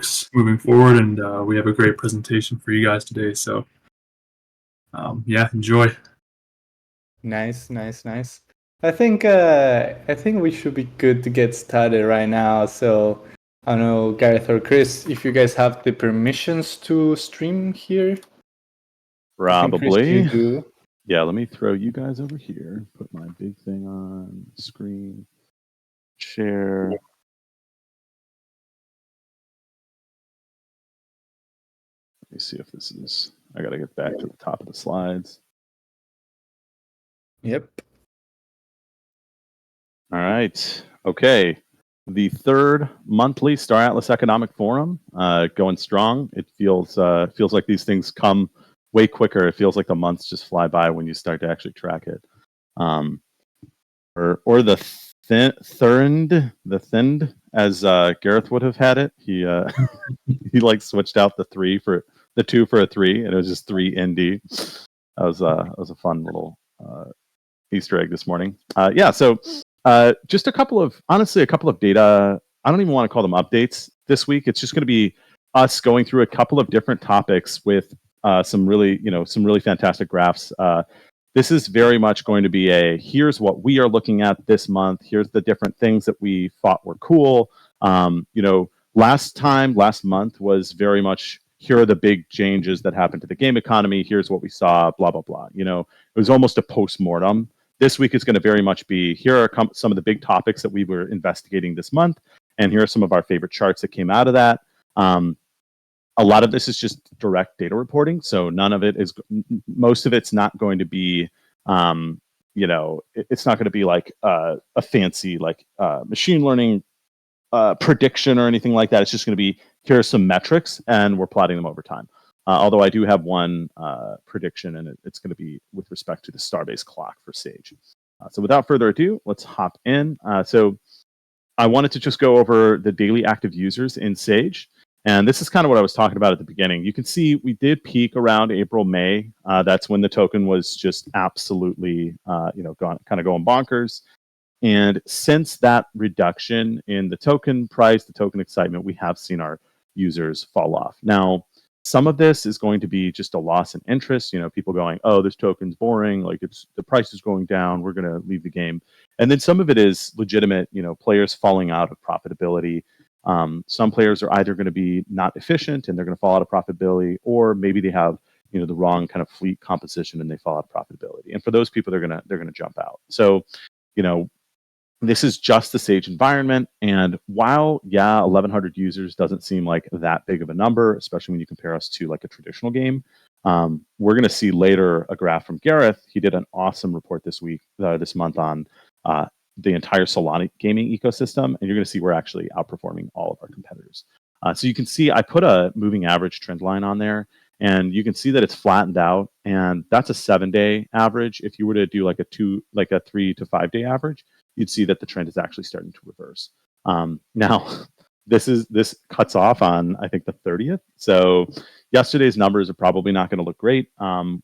looks moving forward, and we have a great presentation for you guys today. So, yeah, enjoy. Nice. I think we should be good to get started right now. So I don't know, Gareth or Chris, if you guys have the permissions to stream here. Probably. Chris, you do. Yeah, let me throw you guys over here. Put my big thing on screen. Share. Let me see if this is. I got to get back to the top of the slides. Yep. All right. Okay. The third monthly Star Atlas Economic Forum, going strong. It feels like these things come way quicker. It feels like the months just fly by when you start to actually track it. Or the thinned, as Gareth would have had it. He he like switched out the 2 for a 3, and it was just 3 ND. That was a fun little Easter egg this morning. So just a couple of data. I don't even want to call them updates this week. It's just going to be us going through a couple of different topics with some really fantastic graphs. This is very much going to be here's what we are looking at this month. Here's the different things that we thought were cool. Last month was very much, here are the big changes that happened to the game economy. Here's what we saw, blah, blah, blah. It was almost a post-mortem. This week is going to very much be, here are some of the big topics that we were investigating this month, and here are some of our favorite charts that came out of that. A lot of this is just direct data reporting, so most of it's not going to be, it's not going to be like a fancy machine learning prediction or anything like that. It's just going to be, here are some metrics, and we're plotting them over time. Although I do have one prediction, and it's going to be with respect to the Starbase clock for Sage. So without further ado, let's hop in. So I wanted to just go over the daily active users in Sage. And this is kind of what I was talking about at the beginning. You can see we did peak around April, May. That's when the token was just absolutely, going bonkers. And since that reduction in the token price, the token excitement, we have seen our users fall off. Now, some of this is going to be just a loss in interest. People going, oh, this token's boring. Like the price is going down. We're going to leave the game. And then some of it is legitimate, players falling out of profitability. Some players are either going to be not efficient and they're going to fall out of profitability, or maybe they have, the wrong kind of fleet composition and they fall out of profitability. And for those people, they're going to jump out. So, this is just the Sage environment. And while, 1,100 users doesn't seem like that big of a number, especially when you compare us to like a traditional game, we're going to see later a graph from Gareth. He did an awesome report this month on the entire Solana gaming ecosystem. And you're going to see we're actually outperforming all of our competitors. So you can see I put a moving average trend line on there. And you can see that it's flattened out. And that's a 7-day average. If you were to do like a 3 to 5 day average, you'd see that the trend is actually starting to reverse. Now, this cuts off on, I think, the 30th. So yesterday's numbers are probably not going to look great.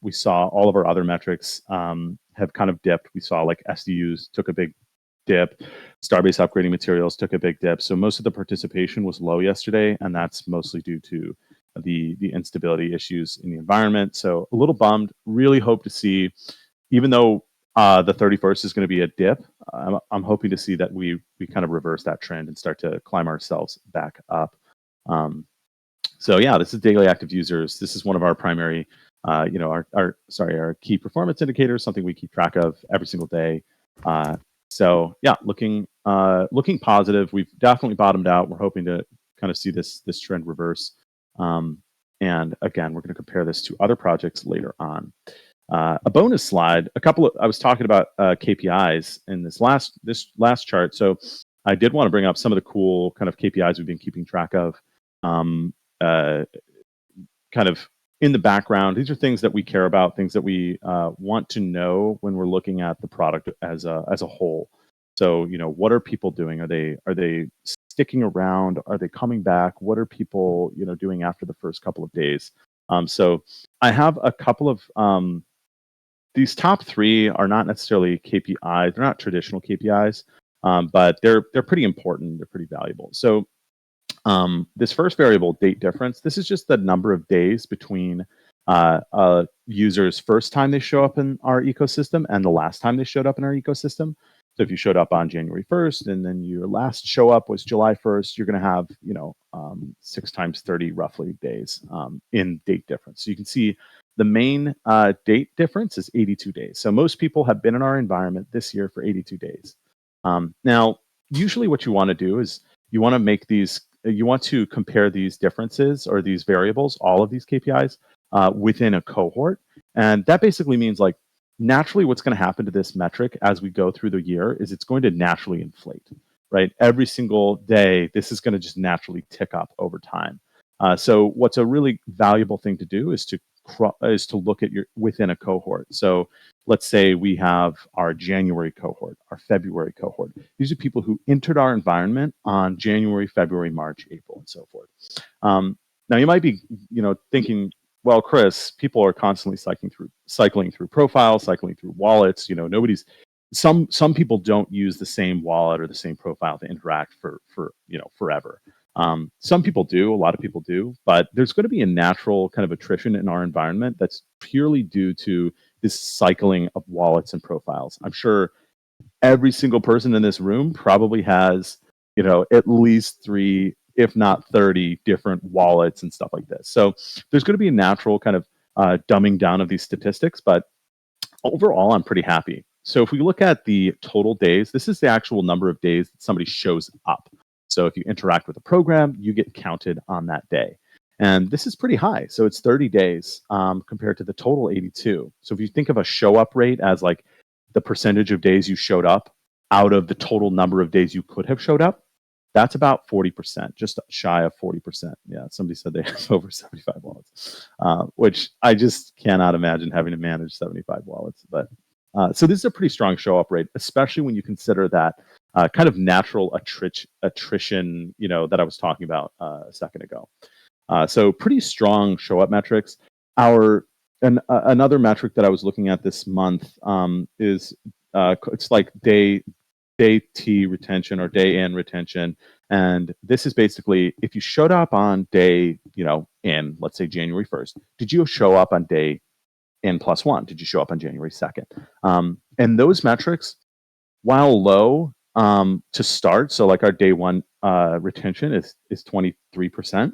We saw all of our other metrics have kind of dipped. We saw like SDUs took a big dip. Starbase upgrading materials took a big dip. So most of the participation was low yesterday, and that's mostly due to the instability issues in the environment. So a little bummed. Really hope to see, even though the 31st is going to be a dip, I'm hoping to see that we kind of reverse that trend and start to climb ourselves back up. So yeah, this is daily active users. This is one of our primary, our key performance indicators, something we keep track of every single day. So yeah, looking positive. We've definitely bottomed out. We're hoping to kind of see this trend reverse. And again, we're going to compare this to other projects later on. A bonus slide. I was talking about KPIs in this last chart. So I did want to bring up some of the cool kind of KPIs we've been keeping track of. Kind of in the background, these are things that we care about, things that we want to know when we're looking at the product as a whole. So, what are people doing? Are they sticking around? Are they coming back? What are people, doing after the first couple of days? So I have a couple of these top 3 are not necessarily KPIs. They're not traditional KPIs, but they're pretty important. They're pretty valuable. So This first variable, date difference, this is just the number of days between a user's first time they show up in our ecosystem and the last time they showed up in our ecosystem. So if you showed up on January 1st and then your last show up was July 1st, you're going to have 6 times 30 roughly days in date difference. So you can see the main date difference is 82 days. So most people have been in our environment this year for 82 days. Now, usually what you want to do is you want to make these, you want to compare these differences or these variables, all of these KPIs within a cohort. And that basically means like naturally what's going to happen to this metric as we go through the year is it's going to naturally inflate, right? Every single day, this is going to just naturally tick up over time. So what's a really valuable thing to do is to look at your within a cohort. So let's say we have our January cohort, our February cohort. These are people who entered our environment on January, February, March, April, and so forth. Now you might be, thinking, well, Chris, people are constantly cycling through profiles, cycling through wallets. Some people don't use the same wallet or the same profile to interact for forever. Some people do, a lot of people do, but there's going to be a natural kind of attrition in our environment that's purely due to this cycling of wallets and profiles. I'm sure every single person in this room probably has, at least 3, if not 30 different wallets and stuff like this. So there's going to be a natural kind of dumbing down of these statistics, but overall, I'm pretty happy. So if we look at the total days, this is the actual number of days that somebody shows up. So if you interact with a program, you get counted on that day. And this is pretty high. So it's 30 days compared to the total 82. So if you think of a show up rate as like the percentage of days you showed up out of the total number of days you could have showed up, that's about 40%, just shy of 40%. Yeah, somebody said they have over 75 wallets, which I just cannot imagine having to manage 75 wallets. But so this is a pretty strong show up rate, especially when you consider that kind of natural attrition, that I was talking about a second ago. So pretty strong show up metrics. Another metric that I was looking at this month is it's like day T retention or day in retention. And this is basically if you showed up on day, in let's say January 1st, did you show up on day N+1? Did you show up on January 2nd? And those metrics, while low to start, so like our day one retention is 23%.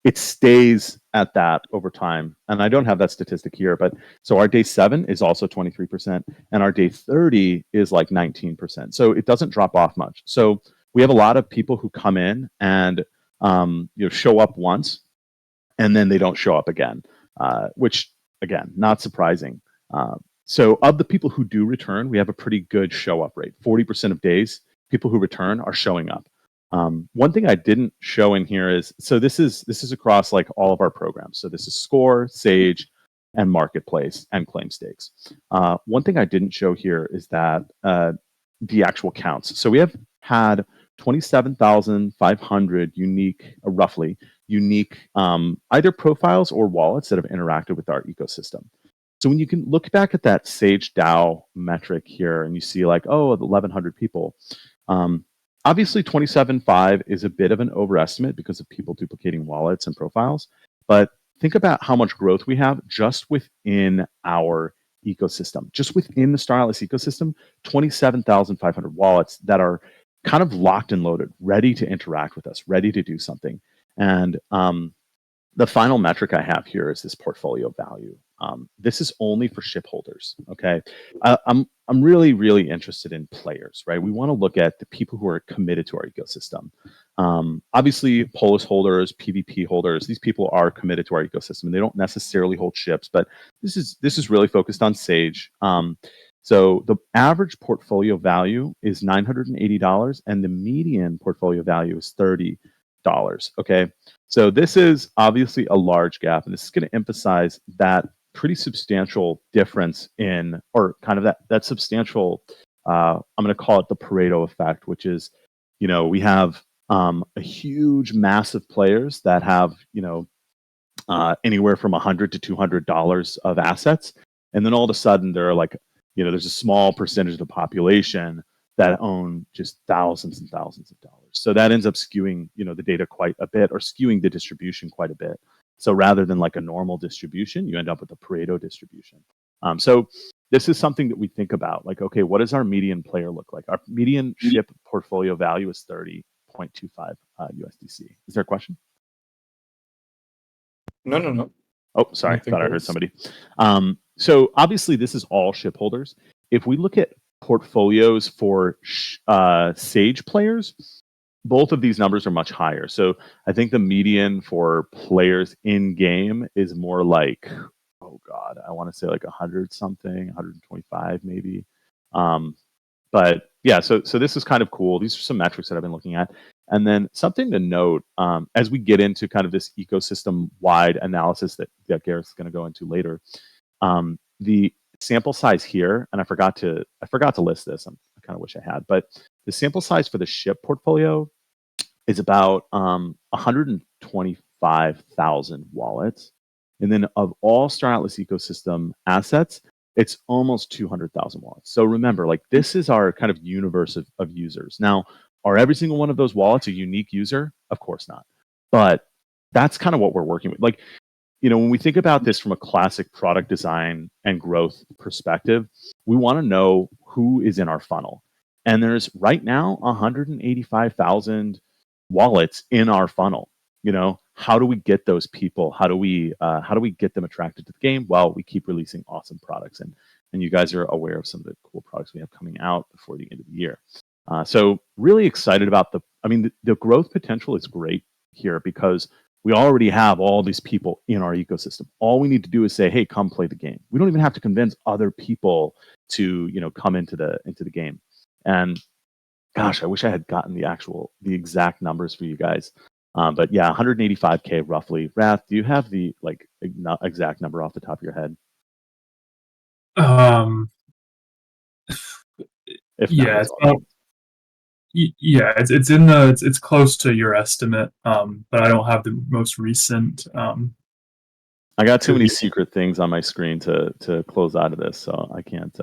It stays at that over time. And I don't have that statistic here, but so our day 7 is also 23%, and our day 30 is like 19%. So it doesn't drop off much. So we have a lot of people who come in and show up once, and then they don't show up again, which again, not surprising. So of the people who do return, we have a pretty good show up rate. 40% of days, people who return are showing up. One thing I didn't show in here is, so this is across like all of our programs. So this is Score, Sage, and Marketplace, and Claim Stakes. One thing I didn't show here is that the actual counts. So we have had 27,500 roughly unique either profiles or wallets that have interacted with our ecosystem. So when you can look back at that Sage DAO metric here and you see like, 1,100 people, obviously 27.5 is a bit of an overestimate because of people duplicating wallets and profiles, but think about how much growth we have just within our ecosystem. Just within the Starless ecosystem, 27,500 wallets that are kind of locked and loaded, ready to interact with us, ready to do something. And the final metric I have here is this portfolio value. This is only for ship holders. Okay, I'm really, really interested in players, right? We want to look at the people who are committed to our ecosystem. Obviously, Polis holders, PvP holders, these people are committed to our ecosystem. They don't necessarily hold ships, but this is really focused on Sage. So the average portfolio value is $980, and the median portfolio value is $30. Okay, so this is obviously a large gap, and this is going to emphasize that pretty substantial difference in, or kind of that substantial, I'm going to call it the Pareto effect, which is, we have a huge, massive players that have, anywhere from $100 to $200 of assets, and then all of a sudden there are like, there's a small percentage of the population that own just thousands and thousands of dollars. So that ends up skewing, the data quite a bit, or skewing the distribution quite a bit. So rather than like a normal distribution, you end up with a Pareto distribution. So this is something that we think about. Like, okay, what does our median player look like? Our median ship portfolio value is 30.25 USDC. Is there a question? No. Oh, sorry. Nothing Thought I heard else. somebody. So obviously this is all ship holders. If we look at portfolios for Sage players, both of these numbers are much higher. So I think the median for players in game is more like, oh God, I want to say like 100 something, 125 maybe. But yeah, so this is kind of cool. These are some metrics that I've been looking at. And then something to note, as we get into kind of this ecosystem-wide analysis that Gareth's going to go into later, the sample size here, and I forgot to list this. I kind of wish I had, but the sample size for the ship portfolio is about 125,000 wallets, and then of all Star Atlas ecosystem assets, it's almost 200,000 wallets. So remember, like, this is our kind of universe of users. Now, are every single one of those wallets a unique user? Of course not. But that's kind of what we're working with. Like, when we think about this from a classic product design and growth perspective, we want to know who is in our funnel. And there's right now 185,000 wallets in our funnel. How do we get those people? How do we get them attracted to the game? Well, we keep releasing awesome products, and you guys are aware of some of the cool products we have coming out before the end of the year. So really excited about the growth potential is great here, because we already have all these people in our ecosystem. All we need to do is say, hey, come play the game. We don't even have to convince other people to come into the game. And gosh, I wish I had gotten the exact numbers for you guys. But yeah, 185K roughly. Wrath, do you have the exact number off the top of your head? If not, Yeah, that's it's all. about, it's close to your estimate, but I don't have the most recent. I got too many secret things on my screen to close out of this, so I can't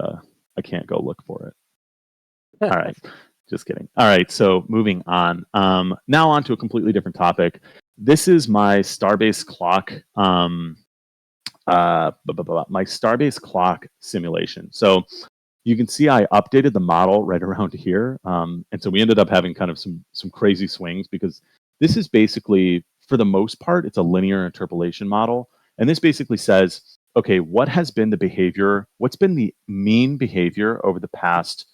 go look for it. All right. Just kidding. All right, so moving on. Now on to a completely different topic. This is my Starbase clock, my Starbase clock simulation. So you can see I updated the model right around here, and so we ended up having kind of some crazy swings, because this is basically, for the most part, it's a linear interpolation model, and this basically says, okay, what has been the behavior? What's been the mean behavior over the past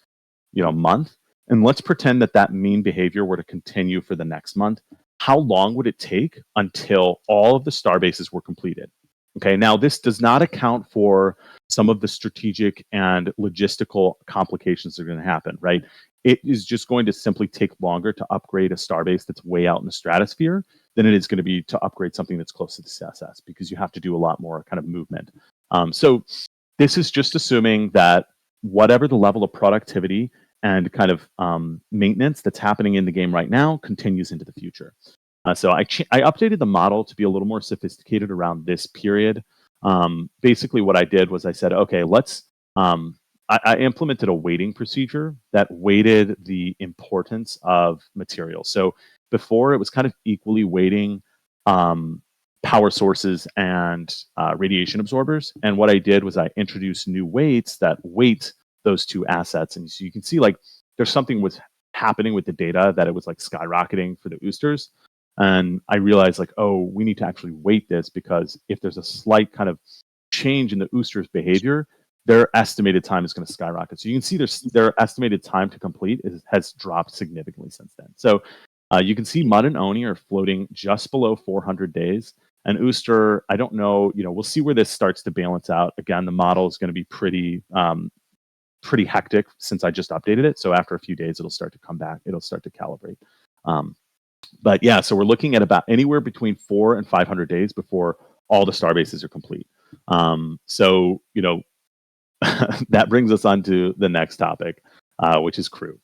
month? And let's pretend that mean behavior were to continue for the next month. How long would it take until all of the Starbases were completed? Okay, now this does not account for some of the strategic and logistical complications that are going to happen, right? It is just going to simply take longer to upgrade a Starbase that's way out in the stratosphere than it is going to be to upgrade something that's close to the CSS, because you have to do a lot more kind of movement. So this is just assuming that whatever the level of productivity and kind of maintenance that's happening in the game right now continues into the future. So I updated the model to be a little more sophisticated around this period. Basically, what I did was I said, okay, I implemented a weighting procedure that weighted the importance of materials. So before, it was kind of equally weighting power sources and radiation absorbers. And what I did was I introduced new weights that weight those two assets. And so you can see, like, there's something was happening with the data, that it was like skyrocketing for the oosters. And I realized, like, oh, we need to actually weight this, because if there's a slight kind of change in the oosters' behavior, their estimated time is going to skyrocket. So you can see their estimated time to complete has dropped significantly since then. So you can see Mud and Oni are floating just below 400 days. And Ooster, I don't know, we'll see where this starts to balance out. Again, the model is going to be pretty hectic since I just updated it. So after a few days, it'll start to come back. It'll start to calibrate. But yeah, so we're looking at about anywhere between 400 and 500 days before all the Starbases are complete. So, that brings us on to the next topic, which is crew.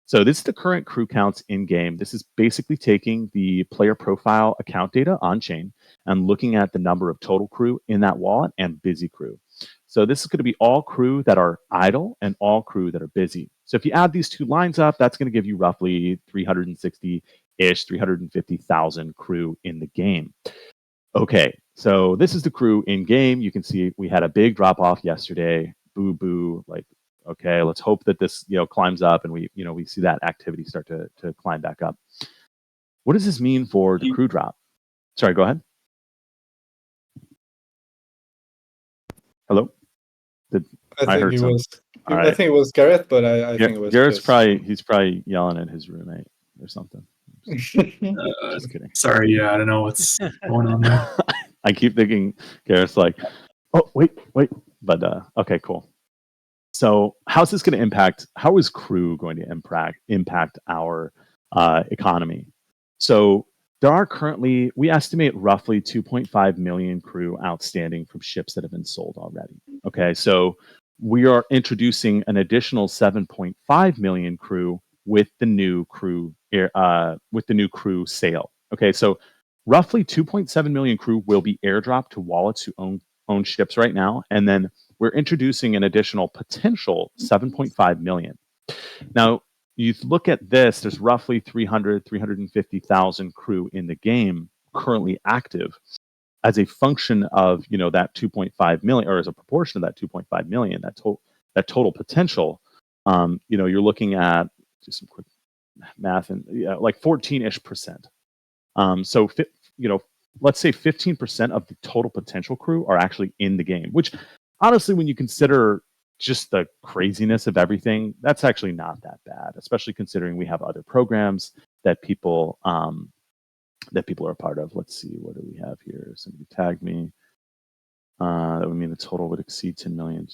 So this is the current crew counts in game. This is basically taking the player profile account data on chain and looking at the number of total crew in that wallet and busy crew. So this is going to be all crew that are idle and all crew that are busy. So if you add these two lines up, that's going to give you roughly 360-ish, 350,000 crew in the game. Okay, so this is the crew in game. You can see we had a big drop off yesterday. Boo boo, like, okay, let's hope that this climbs up and we see that activity start to climb back up. What does this mean for the crew drop? Sorry, go ahead. Hello. I think it was Gareth, but I think it was Gareth's Chris. he's probably yelling at his roommate or something. Just kidding. Sorry, yeah, I don't know what's going on there. I keep thinking Gareth's like, oh wait, but okay, cool. So how's this going to impact? How is crew going to impact our economy? So there are currently, we estimate roughly 2.5 million crew outstanding from ships that have been sold already. Okay, so we are introducing an additional 7.5 million crew with the new crew sale. Okay, so roughly 2.7 million crew will be airdropped to wallets who own ships right now, and then we're introducing an additional potential 7.5 million. Now, you look at this, there's roughly 350,000 crew in the game currently active as a function of, that 2.5 million, or as a proportion of that 2.5 million, that total potential. You're looking at just some quick math and like 14-ish%. So, let's say 15% of the total potential crew are actually in the game, which honestly, when you consider just the craziness of everything, that's actually not that bad, especially considering we have other programs that people are a part of. Let's see, what do we have here? Somebody tagged me. That would mean the total would exceed 10 million.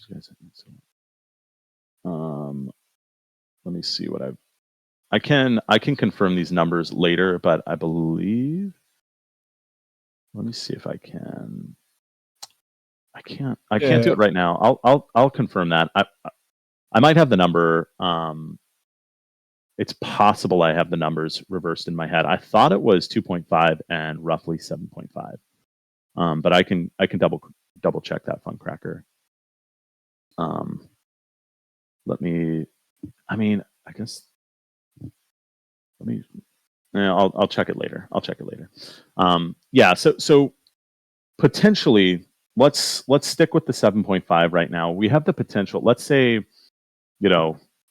Let me see what I can confirm these numbers later, but I believe. Let me see if I can. I can't do it right now. I'll confirm that. I might have the number. It's possible I have the numbers reversed in my head. I thought it was 2.5 and roughly 7.5. But I can double check that, Fun Cracker. I'll check it later. So potentially, let's stick with the 7.5 right now. We have the potential. Let's say,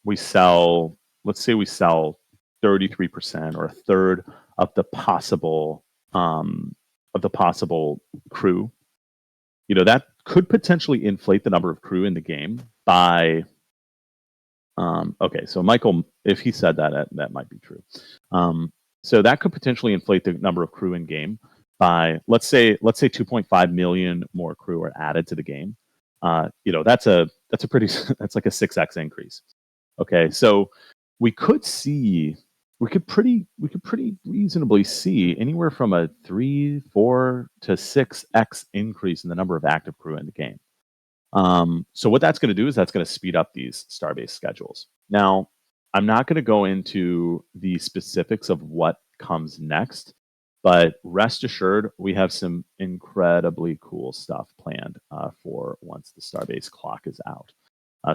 we sell 33% or a third of the possible crew. That could potentially inflate the number of crew in the game by. Okay, so Michael, if he said that might be true. So that could potentially inflate the number of crew in game by let's say 2.5 million more crew are added to the game. That's like a 6x increase. Okay, so we could pretty reasonably see anywhere from a 3, 4 to 6x increase in the number of active crew in the game. So what that's going to do is that's going to speed up these Starbase schedules. Now, I'm not going to go into the specifics of what comes next, but rest assured, we have some incredibly cool stuff planned for once the Starbase clock is out.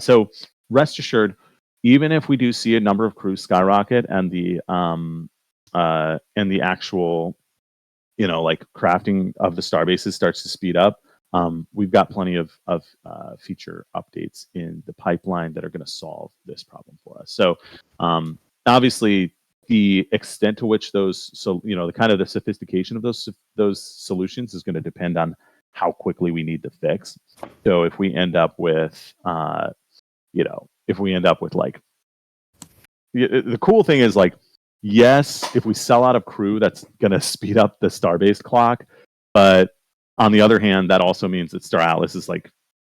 So rest assured, even if we do see a number of crews skyrocket and the actual, crafting of the Starbases starts to speed up, we've got plenty of feature updates in the pipeline that are going to solve this problem for us. So obviously, the extent to which the kind of the sophistication of those solutions is going to depend on how quickly we need to fix. So if we end up with, like, the cool thing is, like, yes, if we sell out of crew, that's going to speed up the Starbase clock, but on the other hand, that also means that Star Atlas is like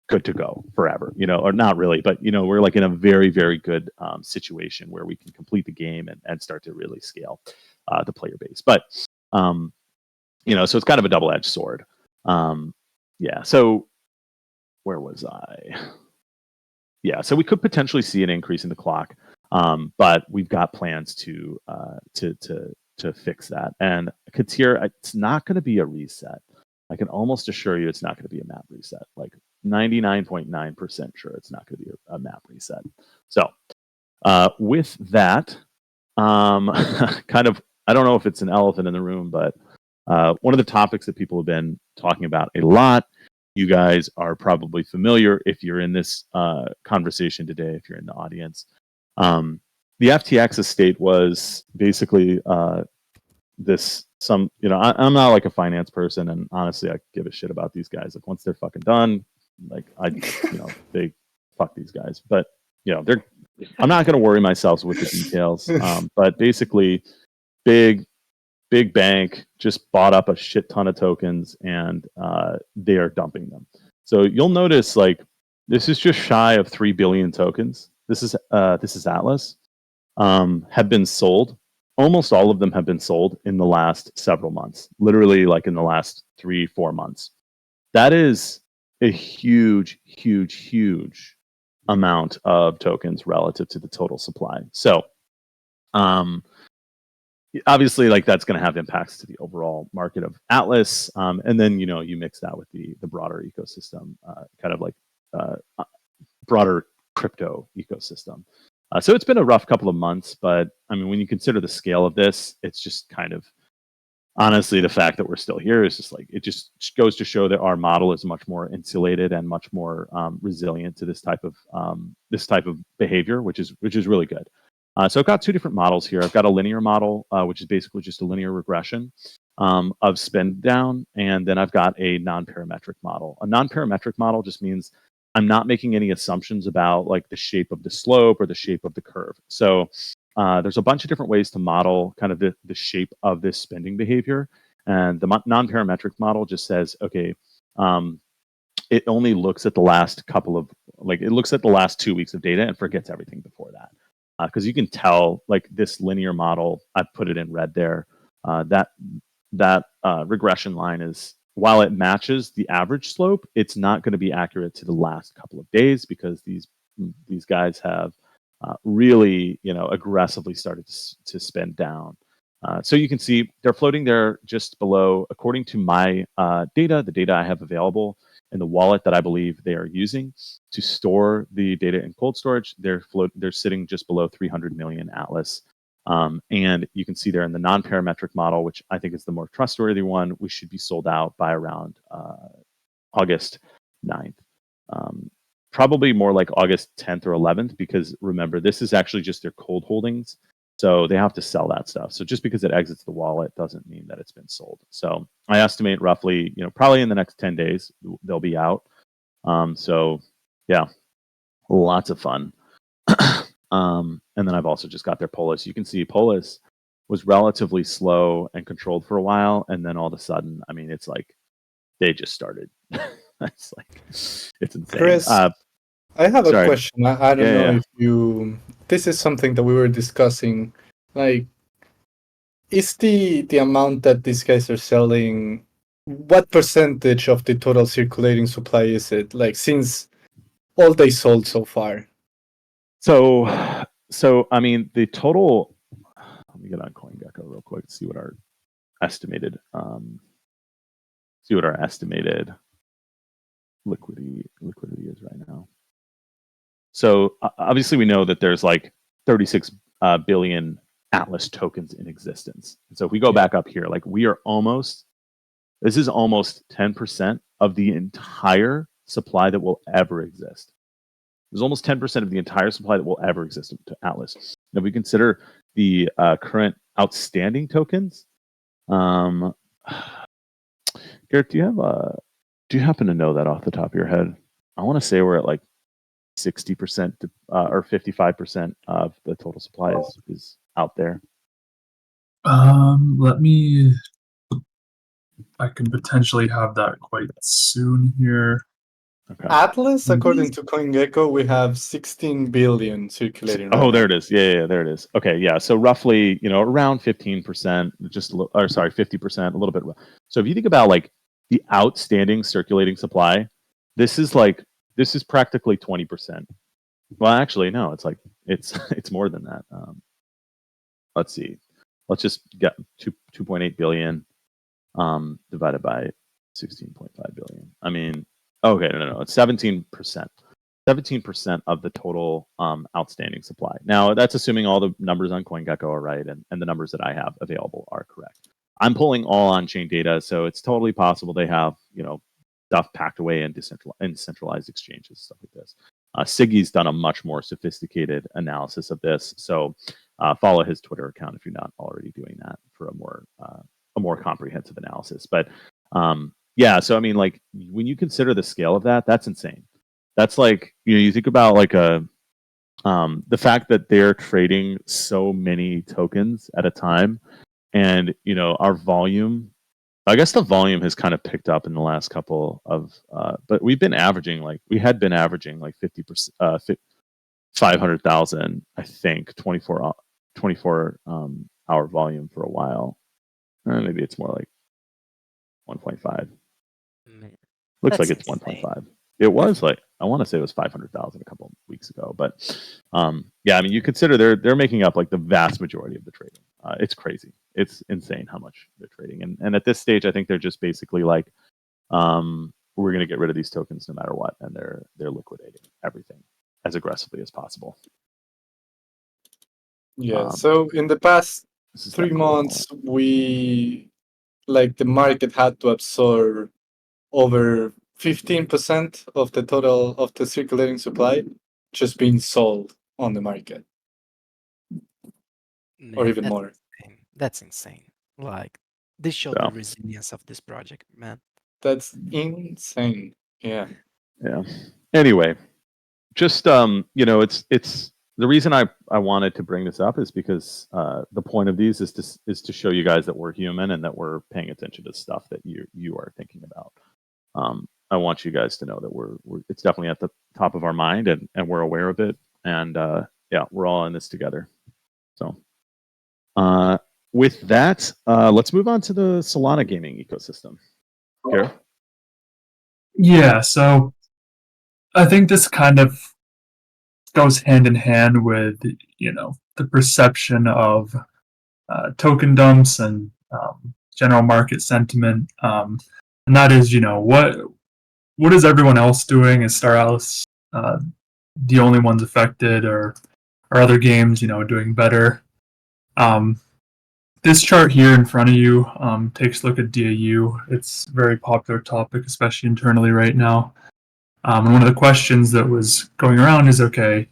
good to go forever, or not really, but we're like in a very, very good situation where we can complete the game and start to really scale the player base. But so it's kind of a double-edged sword. So where was I? Yeah, so we could potentially see an increase in the clock. But we've got plans to fix that. And Katir, it's not going to be a reset. I can almost assure you it's not going to be a map reset. Like 99.9% sure it's not going to be a map reset. So with that, kind of, I don't know if it's an elephant in the room, but one of the topics that people have been talking about a lot, you guys are probably familiar if you're in this conversation today, if you're in the audience. The FTX estate was basically I'm not like a finance person, and honestly, I give a shit about these guys. Like once they're fucking done, like they fuck these guys. But I'm not going to worry myself with the details. But basically, big bank just bought up a shit ton of tokens, and they are dumping them. So you'll notice like this is just shy of 3 billion tokens. This is Atlas. Have been sold. Almost all of them have been sold in the last several months, literally like in the last 3-4 months. That is a huge amount of tokens relative to the total supply. So obviously like that's going to have impacts to the overall market of Atlas. And then, you mix that with the broader ecosystem, kind of like broader crypto ecosystem. So it's been a rough couple of months, but I mean, when you consider the scale of this, it's just kind of, honestly, the fact that we're still here is just like, it just goes to show that our model is much more insulated and much more resilient to this type of behavior, which is really good. So I've got two different models here. I've got a linear model, which is basically just a linear regression of spend down, and then I've got a non-parametric model. A non-parametric model just means I'm not making any assumptions about like the shape of the slope or the shape of the curve. So there's a bunch of different ways to model kind of the shape of this spending behavior. And the non-parametric model just says, okay, it only looks at the last it looks at the last 2 weeks of data and forgets everything before that. Because you can tell like this linear model, I put it in red there, that regression line is, while it matches the average slope, it's not going to be accurate to the last couple of days because these guys have really aggressively started to spend down. So you can see they're floating there just below, according to my data, the data I have available in the wallet that I believe they are using to store the data in cold storage. They're sitting just below 300 million Atlas. And you can see there in the non-parametric model, which I think is the more trustworthy one, we should be sold out by around August 9th. Probably more like August 10th or 11th, because remember, this is actually just their cold holdings. So they have to sell that stuff. So just because it exits the wallet doesn't mean that it's been sold. So I estimate roughly, probably in the next 10 days, they'll be out. So yeah, lots of fun. And then I've also just got their Polis. You can see Polis was relatively slow and controlled for a while. And then all of a sudden, I mean, it's like they just started. It's insane. Chris, I have a question. I don't know if this is something that we were discussing. Like, is the amount that these guys are selling, what percentage of the total circulating supply is it? Like, since all they sold so far? So I mean, the total. Let me get on CoinGecko real quick to see what our estimated liquidity is right now. So obviously we know that there's like 36 billion Atlas tokens in existence. So if we go back up here, like this is almost 10% of the entire supply that will ever exist. There's almost 10% of the entire supply that will ever exist to Atlas. Now, if we consider the current outstanding tokens, Gareth, do you happen to know that off the top of your head? I want to say we're at like 60% or 55% of the total supply is out there. I can potentially have that quite soon here. Okay. Atlas, according to CoinGecko, we have 16 billion circulating. Oh, there it is. Yeah, there it is. Okay, yeah. So roughly, around 15%, 50%, a little bit. So if you think about like the outstanding circulating supply, this is practically 20%. Well, actually, no. It's like it's more than that. Let's see. Let's just get 2.8 billion divided by 16.5 billion. I mean, okay, no. It's 17%. 17% of the total outstanding supply. Now, that's assuming all the numbers on CoinGecko are right and the numbers that I have available are correct. I'm pulling all on-chain data, so it's totally possible they have, stuff packed away in decentralized exchanges, stuff like this. Siggy's done a much more sophisticated analysis of this, so follow his Twitter account if you're not already doing that for a more comprehensive analysis. But yeah, so I mean, like when you consider the scale of that, that's insane. That's like, you think about like the fact that they're trading so many tokens at a time, and our volume. I guess the volume has kind of picked up in the last couple of, but we had been averaging like 50%, 500,000, I think, 24 hour volume for a while. Maybe it's more like 1.5. Man, Looks like that's it's insane. 1.5. It was like, I want to say it was 500,000 a couple of weeks ago, but yeah, I mean, you consider they're making up like the vast majority of the trading. It's crazy. It's insane how much they're trading, and at this stage, I think they're just basically like, we're going to get rid of these tokens no matter what, and they're liquidating everything as aggressively as possible. Yeah. So in the past This is 3 that cool months, the market had to absorb over 15% of the total of the circulating supply just being sold on the market, or Man, even that's more. insane. That's insane. Like, this showed So. the resilience of this project, man. That's insane. Yeah. Yeah. Anyway, just it's the reason I wanted to bring this up is because the point of these is to show you guys that we're human and that we're paying attention to stuff that you are thinking about. I want you guys to know that we're it's definitely at the top of our mind, and we're aware of it, and yeah, we're all in this together. So with that, let's move on to the Solana gaming ecosystem. Gareth? Yeah, so I think this kind of goes hand in hand with, the perception of token dumps and general market sentiment. And that is, what is everyone else doing? Is Star Alice the only ones affected, or are other games, doing better? This chart here in front of you takes a look at DAU. It's a very popular topic, especially internally right now. And one of the questions that was going around is, okay,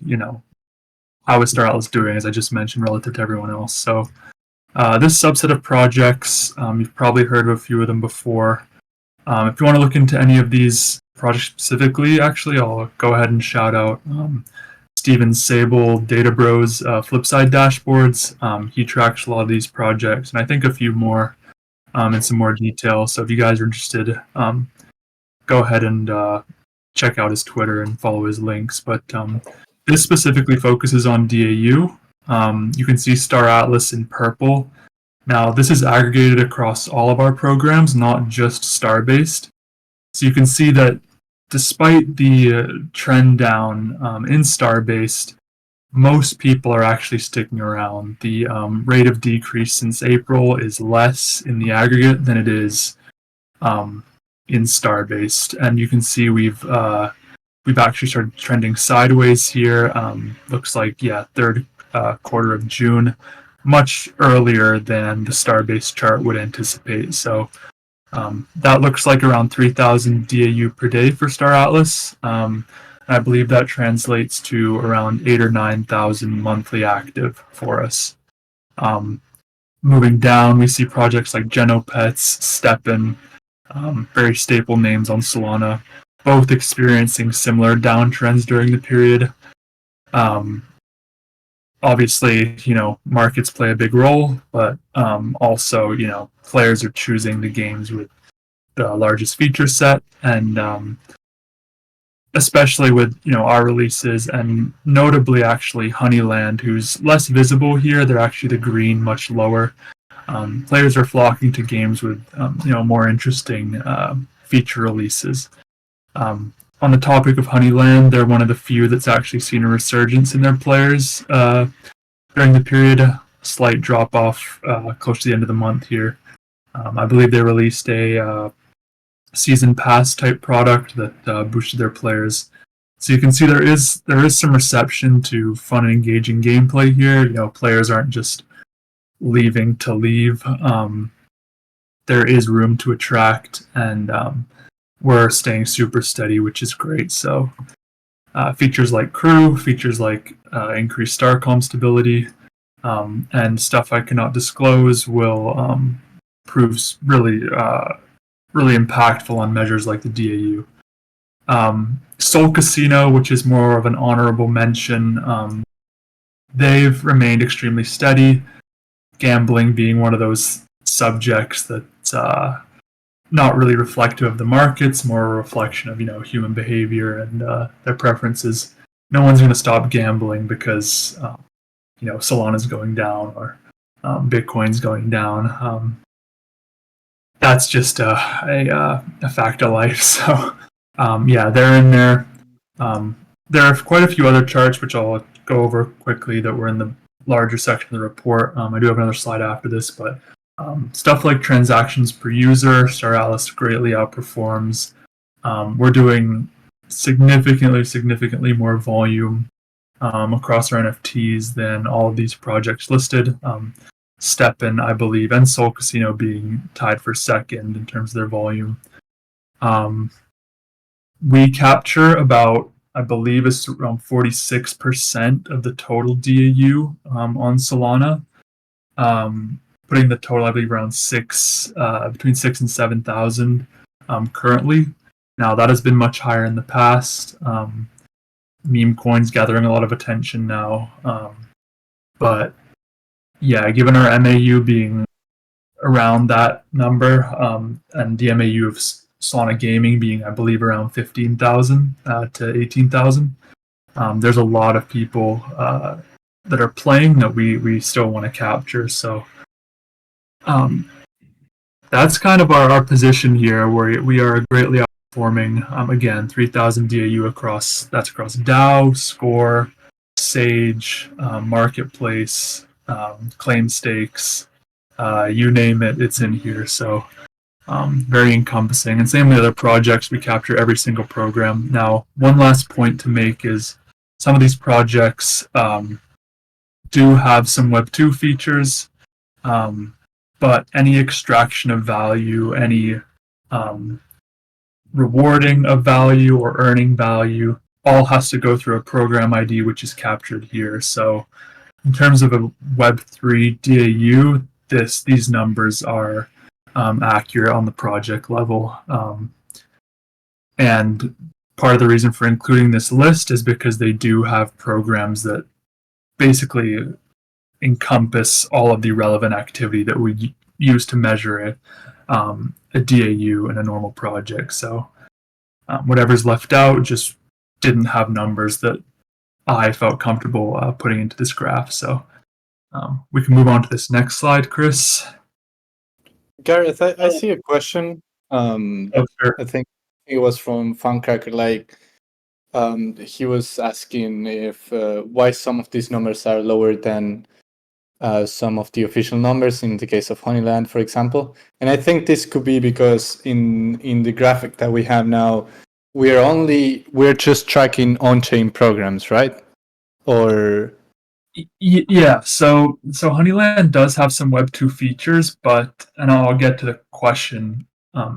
how is Star Atlas doing, as I just mentioned, relative to everyone else? So this subset of projects, you've probably heard of a few of them before. If you want to look into any of these projects specifically, actually, I'll go ahead and shout out Steven Sable, Data Bros, Flipside Dashboards. He tracks a lot of these projects, and I think a few more in some more detail. So if you guys are interested, go ahead and check out his Twitter and follow his links. But this specifically focuses on DAU. You can see Star Atlas in purple. Now, this is aggregated across all of our programs, not just Star-based. So you can see that despite the trend down in Star-based, most people are actually sticking around. The rate of decrease since April is less in the aggregate than it is in Star-based, and you can see we've actually started trending sideways here. Looks like, yeah, third quarter of June, much earlier than the Star-based chart would anticipate. So that looks like around 3,000 DAU per day for Star Atlas. I believe that translates to around 8,000 or 9,000 monthly active for us. Moving down, we see projects like Genopets, Steppen, very staple names on Solana, both experiencing similar downtrends during the period. Obviously, markets play a big role, but also, players are choosing the games with the largest feature set, and especially with, our releases, and notably actually Honeyland, who's less visible here. They're actually the green, much lower. Players are flocking to games with, more interesting feature releases. on the topic of Honeyland, they're one of the few that's actually seen a resurgence in their players during the period. A slight drop off close to the end of the month here. I believe they released a season pass type product that boosted their players. So you can see there is some reception to fun and engaging gameplay here. Players aren't just leaving to leave. There is room to attract, and we're staying super steady, which is great. So features like crew, features like increased StarCom stability, and stuff I cannot disclose will prove really impactful on measures like the DAU. Soul Casino, which is more of an honorable mention, they've remained extremely steady. Gambling being one of those subjects that's not really reflective of the markets, more a reflection of human behavior and their preferences. No one's going to stop gambling because Solana's going down or Bitcoin's going down. That's just a fact of life. So they're in there. There are quite a few other charts which I'll go over quickly that were in the larger section of the report. I do have another slide after this, but stuff like transactions per user, Analyst greatly outperforms. We're doing significantly more volume across our NFTs than all of these projects listed. Steppen, I believe, and Soul Casino being tied for second in terms of their volume. We capture about, I believe, it's around 46% of the total DAU on Solana, putting the total, I believe, around between 6,000 and 7,000 currently. Now, that has been much higher in the past. Meme coins gathering a lot of attention now. But yeah, given our MAU being around that number, and the MAU of Solana Gaming being, I believe, around 15,000 to 18,000, there's a lot of people that are playing that we still want to capture. So that's kind of our position here, where we are greatly outperforming. Again, 3,000 DAU across DAO, Score, Sage, Marketplace, Claim Stakes, you name it, it's in here. So very encompassing. And same with other projects, we capture every single program. Now, one last point to make is some of these projects do have some Web 2 features, but any extraction of value, any rewarding of value or earning value, all has to go through a program ID, which is captured here. So in terms of a Web3 DAU, these numbers are accurate on the project level. And part of the reason for including this list is because they do have programs that basically encompass all of the relevant activity that we use to measure a DAU in a normal project. So whatever's left out just didn't have numbers that I felt comfortable putting into this graph. So we can move on to this next slide, Chris. Gareth, I see a question. Sure. I think it was from Funcracker. He was asking if why some of these numbers are lower than some of the official numbers in the case of Honeyland, for example. And I think this could be because in the graphic that we have now, we're just tracking on-chain programs, right? Or yeah, so Honeyland does have some Web 2 features, and I'll get to the question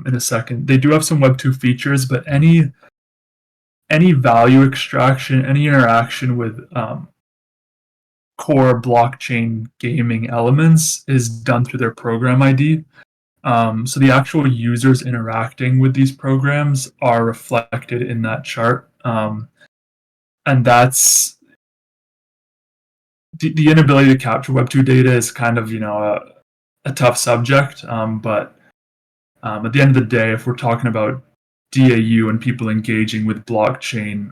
in a second. They do have some Web 2 features, but any value extraction, any interaction with core blockchain gaming elements is done through their program ID. So the actual users interacting with these programs are reflected in that chart. And that's the inability to capture Web 2 data is kind of, a tough subject. But at the end of the day, if we're talking about DAU and people engaging with blockchain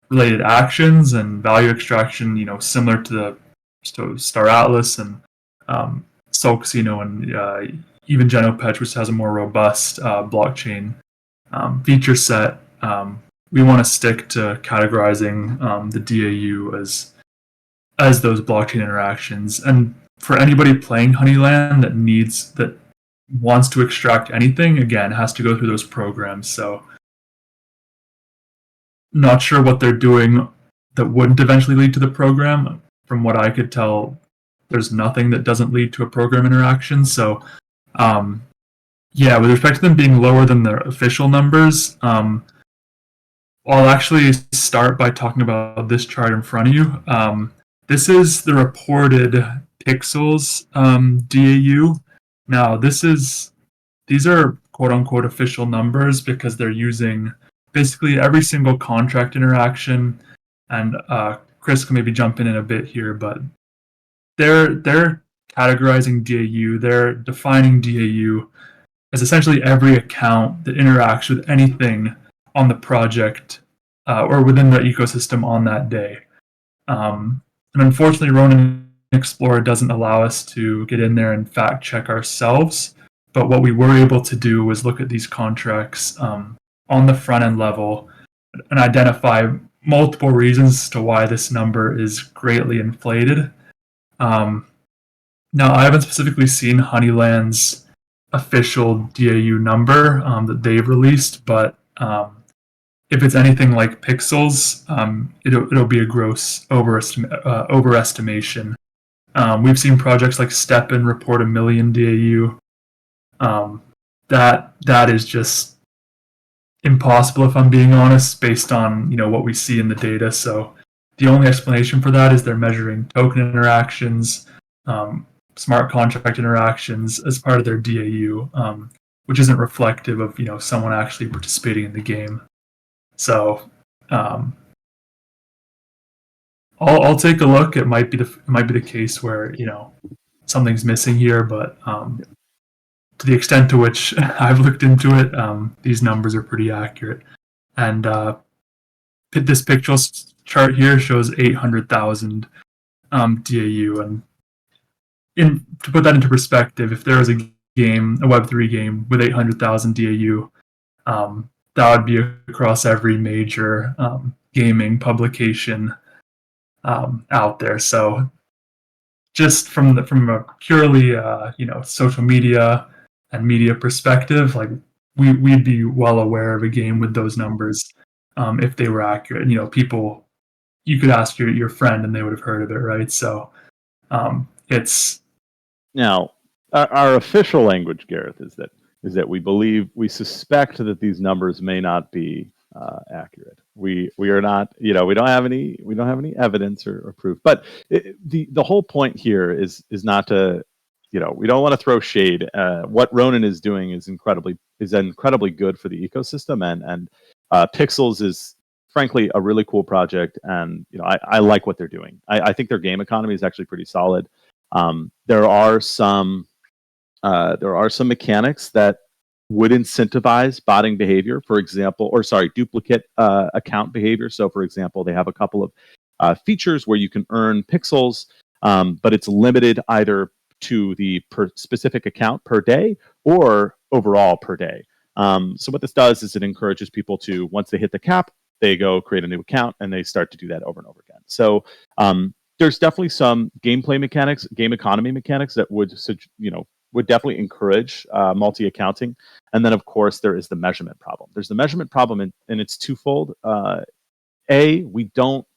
related actions and value extraction, similar to Star Atlas and Soul Casino and even Genopetch, which has a more robust blockchain feature set, we want to stick to categorizing the DAU as those blockchain interactions. And for anybody playing Honeyland that wants to extract anything, again, has to go through those programs. So not sure what they're doing that wouldn't eventually lead to the program. From what I could tell, there's nothing that doesn't lead to a program interaction. So yeah, with respect to them being lower than their official numbers, I'll actually start by talking about this chart in front of you. This is the reported pixels DAU. Now, these are quote unquote official numbers because they're using basically every single contract interaction. And Chris can maybe jump in a bit here, but they're categorizing DAU. They're defining DAU as essentially every account that interacts with anything on the project or within the ecosystem on that day. And unfortunately, Ronin Explorer doesn't allow us to get in there and fact check ourselves. But what we were able to do was look at these contracts on the front end level and identify multiple reasons as to why this number is greatly inflated. Now, I haven't specifically seen Honeyland's official DAU number that they've released, but if it's anything like pixels, it'll be a gross overestimation. We've seen projects like Steppen report 1 million DAU. That is just impossible, if I'm being honest, based on what we see in the data. So the only explanation for that is they're measuring token interactions, smart contract interactions as part of their DAU, which isn't reflective of someone actually participating in the game. So I'll take a look. It might be the case where something's missing here, but to the extent to which I've looked into it, these numbers are pretty accurate. And this pixels chart here shows 800,000 DAU, and to put that into perspective, if there was a Web3 game with 800,000 DAU, that would be across every major gaming publication out there. So just from a purely social media and media perspective, like we'd be well aware of a game with those numbers if they were accurate. People, you could ask your friend and they would have heard of it, right? So it's now our official language, Gareth, is that we suspect that these numbers may not be accurate. We are not, we don't have any evidence or proof. But the whole point here is not to, we don't want to throw shade. What Ronin is doing is incredibly good for the ecosystem, and Pixels is frankly a really cool project, and I like what they're doing. I think their game economy is actually pretty solid. There are some mechanics that would incentivize botting behavior, duplicate account behavior. So, for example, they have a couple of features where you can earn pixels, but it's limited either to the specific account per day or overall per day. So what this does is it encourages people to, once they hit the cap, they go create a new account and they start to do that over and over again. So there's definitely some gameplay mechanics, game economy mechanics that would definitely encourage multi-accounting. And then, of course, there is the measurement problem. There's the measurement problem, and it's twofold. We don't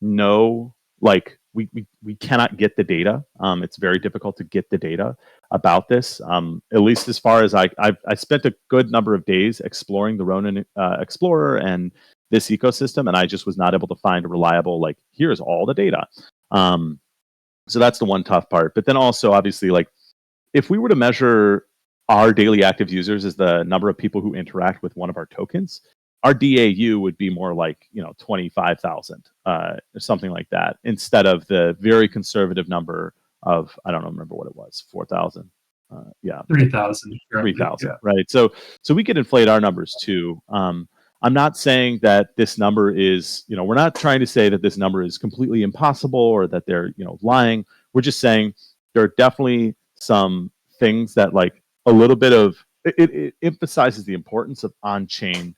know, we cannot get the data. It's very difficult to get the data about this. At least as far as I spent a good number of days exploring the Ronin Explorer and this ecosystem, and I just was not able to find a reliable, here's all the data. So that's the one tough part. But then also, obviously, if we were to measure our daily active users as the number of people who interact with one of our tokens, our DAU would be more 25,000 or something like that, instead of the very conservative number of, I don't remember what it was, 4,000. 3,000. 3,000, yeah. Right? So we could inflate our numbers too. I'm not saying that this number is, we're not trying to say that this number is completely impossible or that they're, lying. We're just saying there are definitely some things that a little bit of, it emphasizes the importance of on-chain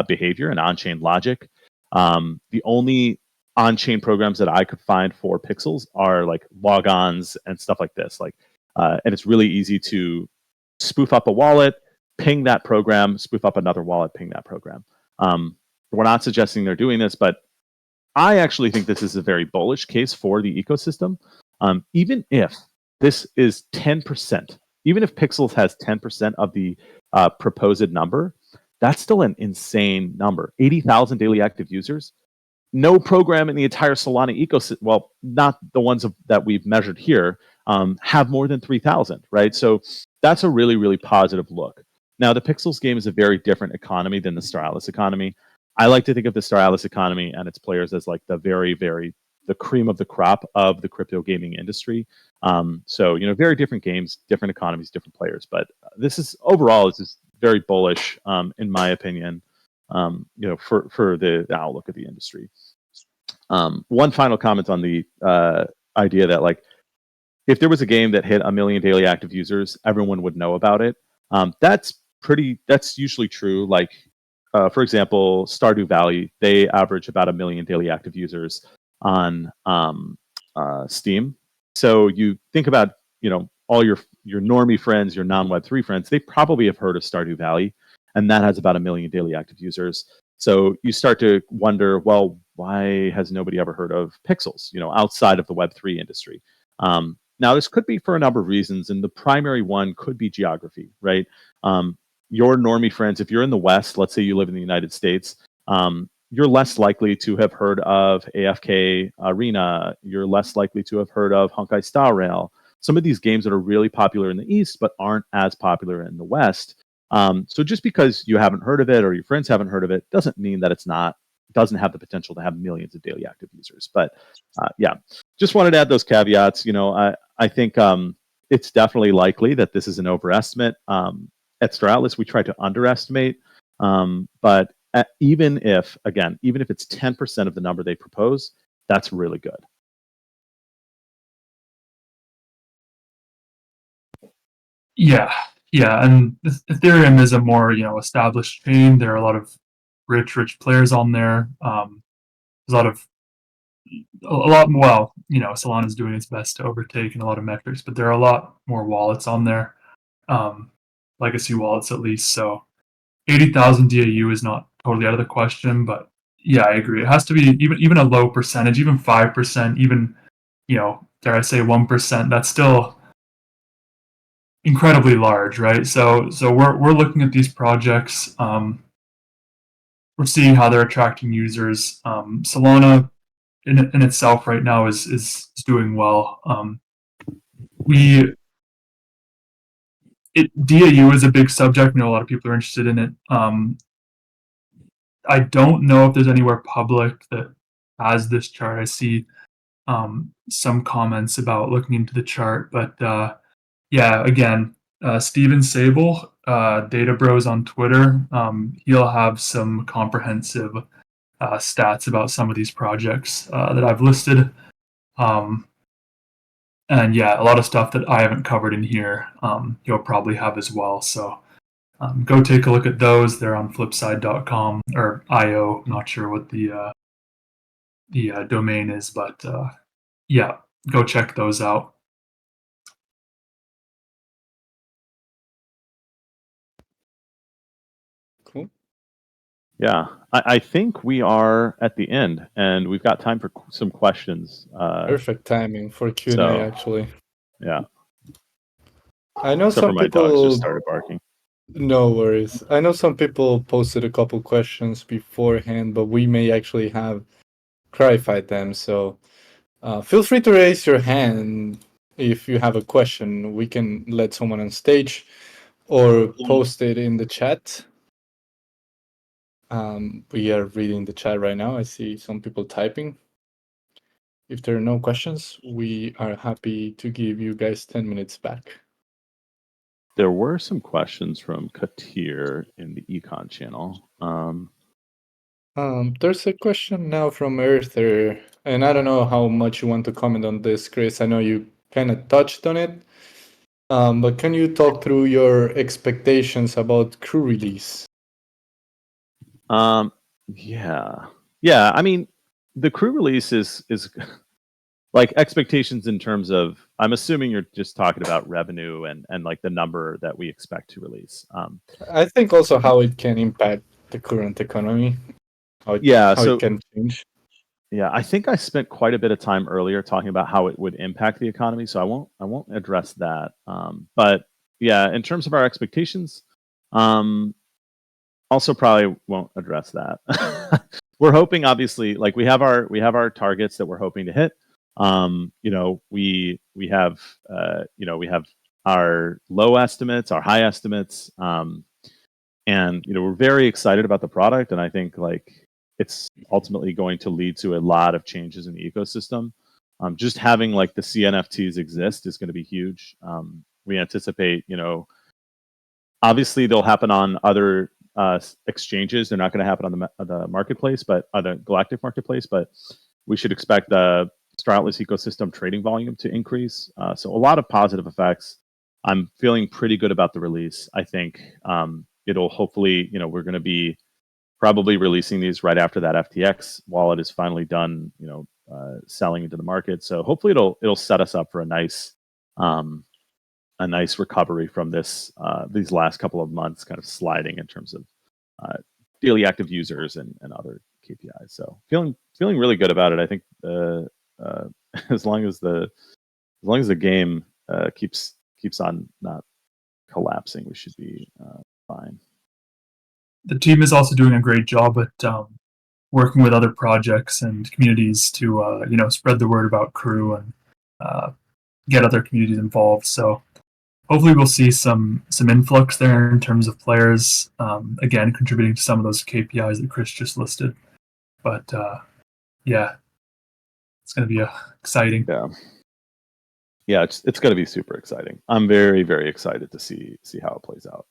behavior and on-chain logic. The only on-chain programs that I could find for pixels are like logons and stuff like this. And it's really easy to spoof up a wallet, ping that program, spoof up another wallet, ping that program. We're not suggesting they're doing this, but I actually think this is a very bullish case for the ecosystem. Even if this is 10%, even if Pixels has 10% of the proposed number, that's still an insane number. 80,000 daily active users. No program in the entire Solana ecosystem, well, not the ones that we've measured here, have more than 3,000, right? So that's a really, really positive look. Now, the Pixels game is a very different economy than the Star Atlas economy. I like to think of the Star Atlas economy and its players as like the the cream of the crop of the crypto gaming industry. So, very different games, different economies, different players. But this is overall is just very bullish, in my opinion, for the outlook of the industry. One final comment on the idea that like, if there was a game that hit 1 million daily active users, everyone would know about it. That's usually true. Like, for example, Stardew Valley, they average about 1 million daily active users on Steam. So you think about, all your normie friends, your non-Web3 friends, they probably have heard of Stardew Valley, and that has about 1 million daily active users. So you start to wonder, well, why has nobody ever heard of Pixels, outside of the Web3 industry? Now, this could be for a number of reasons, and the primary one could be geography, right? Your normie friends, if you're in the West, let's say you live in the United States, you're less likely to have heard of AFK Arena. You're less likely to have heard of Honkai Star Rail. Some of these games that are really popular in the East, but aren't as popular in the West. So just because you haven't heard of it or your friends haven't heard of it doesn't mean that doesn't have the potential to have millions of daily active users. But just wanted to add those caveats. I think it's definitely likely that this is an overestimate. At Star Atlas, we try to underestimate, but even if it's 10% of the number they propose, that's really good. Yeah, and Ethereum is a more established chain. There are a lot of rich players on there. There's Solana's doing its best to overtake in a lot of metrics, but there are a lot more wallets on there, legacy wallets at least. So 80,000 DAU is not totally out of the question, but yeah, I agree. It has to be even a low percentage, even 5%, even dare I say 1%. That's still incredibly large, right? So we're looking at these projects. We're seeing how they're attracting users. Solana in itself right now is doing well. DAU is a big subject. I know a lot of people are interested in it. I don't know if there's anywhere public that has this chart. I see some comments about looking into the chart, but again, Steven Sable, Data Bros on Twitter, he'll have some comprehensive stats about some of these projects that I've listed. And yeah, a lot of stuff that I haven't covered in here, you'll probably have as well. So go take a look at those. They're on flipside.com or IO. Not sure what the domain is, but go check those out. Cool. Yeah, I think we are at the end, and we've got time for some questions. Perfect timing for Q&A, so, actually. Yeah. I know Except for some my people dogs just started barking. No worries. I know some people posted a couple questions beforehand, but we may actually have clarified them. So feel free to raise your hand if you have a question. We can let someone on stage or post it in the chat. We are reading the chat right now. I see some people typing. If there are no questions, we are happy to give you guys 10 minutes back. There were some questions from Katir in the econ channel. There's a question now from Earther, and I don't know how much you want to comment on this, Chris. I know you kind of touched on it, but can you talk through your expectations about crew release? Yeah. I mean, the crew release is like expectations in terms of. I'm assuming you're just talking about revenue and like the number that we expect to release. I think also how it can impact the current economy, Yeah. how So it can change. yeah, I think I spent quite a bit of time earlier talking about how it would impact the economy, so I won't address that. But yeah, in terms of our expectations, um, also probably won't address that. We're hoping, obviously, like we have our targets that we're hoping to hit. We have we have our low estimates, our high estimates, and we're very excited about the product, and I think like it's ultimately going to lead to a lot of changes in the ecosystem. Just having like the CNFTs exist is going to be huge. We anticipate, obviously they'll happen on other exchanges. They're not going to happen on the marketplace, but the Galactic marketplace. But we should expect the Star Atlas ecosystem trading volume to increase. So a lot of positive effects. I'm feeling pretty good about the release. I think it'll hopefully, we're going to be probably releasing these right after that FTX wallet is finally done, selling into the market. So hopefully it'll set us up for a nice recovery from these last couple of months kind of sliding in terms of daily active users and other KPIs. So feeling really good about it. I think as long as the game keeps on not collapsing, we should be fine. The team is also doing a great job at working with other projects and communities to spread the word about Crew and get other communities involved. So hopefully we'll see some influx there in terms of players, again contributing to some of those KPIs that Chris just listed. But yeah, it's going to be exciting. Yeah, it's going to be super exciting. I'm very, very excited to see how it plays out.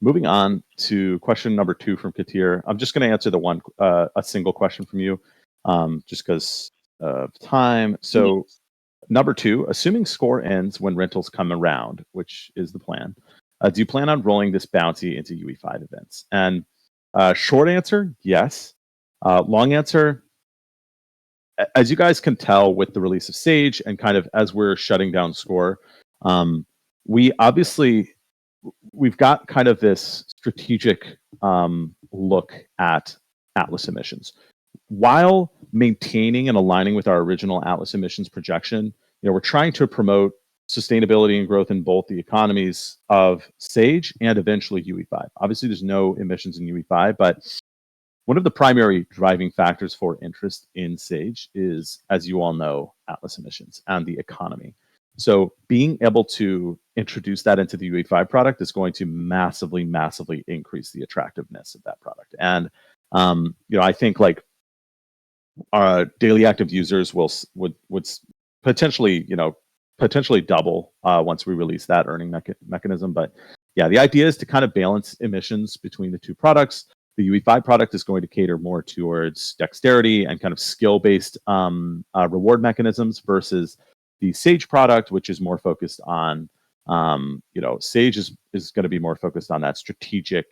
Moving on to question number 2 from Katir. I'm just going to answer a single question from you, just because of time. So number 2, assuming score ends when rentals come around, which is the plan, do you plan on rolling this bounty into UE5 events? And short answer, yes. Long answer, as you guys can tell with the release of Sage and kind of as we're shutting down score, we've got kind of this strategic look at Atlas emissions. While maintaining and aligning with our original Atlas emissions projection, we're trying to promote sustainability and growth in both the economies of Sage and eventually UE5. Obviously, there's no emissions in UE5, but one of the primary driving factors for interest in Sage is, as you all know, Atlas emissions and the economy. So being able to introduce that into the UE5 product is going to massively, massively increase the attractiveness of that product. And I think like our daily active users would potentially double once we release that earning mechanism. But yeah, the idea is to kind of balance emissions between the two products. The UE5 product is going to cater more towards dexterity and kind of skill-based reward mechanisms versus the Sage product, which is more focused on, Sage is going to be more focused on that strategic,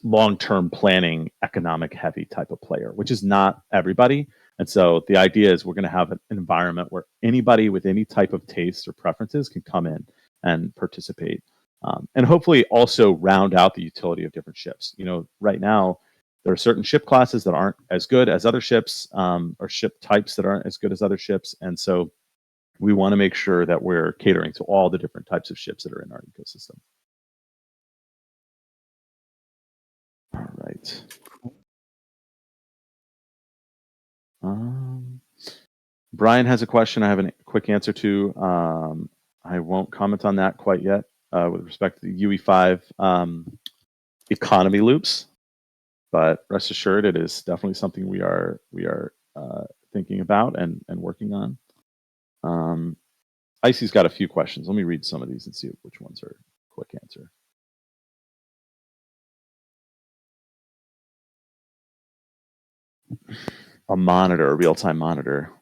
long-term planning, economic-heavy type of player, which is not everybody. And so the idea is we're going to have an environment where anybody with any type of tastes or preferences can come in and participate. And hopefully also round out the utility of different ships. Right now, there are certain ship classes that aren't as good as other ships, or ship types that aren't as good as other ships. And so we want to make sure that we're catering to all the different types of ships that are in our ecosystem. All right. Brian has a question I have a quick answer to. I won't comment on that quite yet with respect to the UE5 economy loops, but rest assured it is definitely something we are thinking about and working on. Icy's got a few questions. Let me read some of these and see which ones are quick answer. A monitor, a real-time monitor.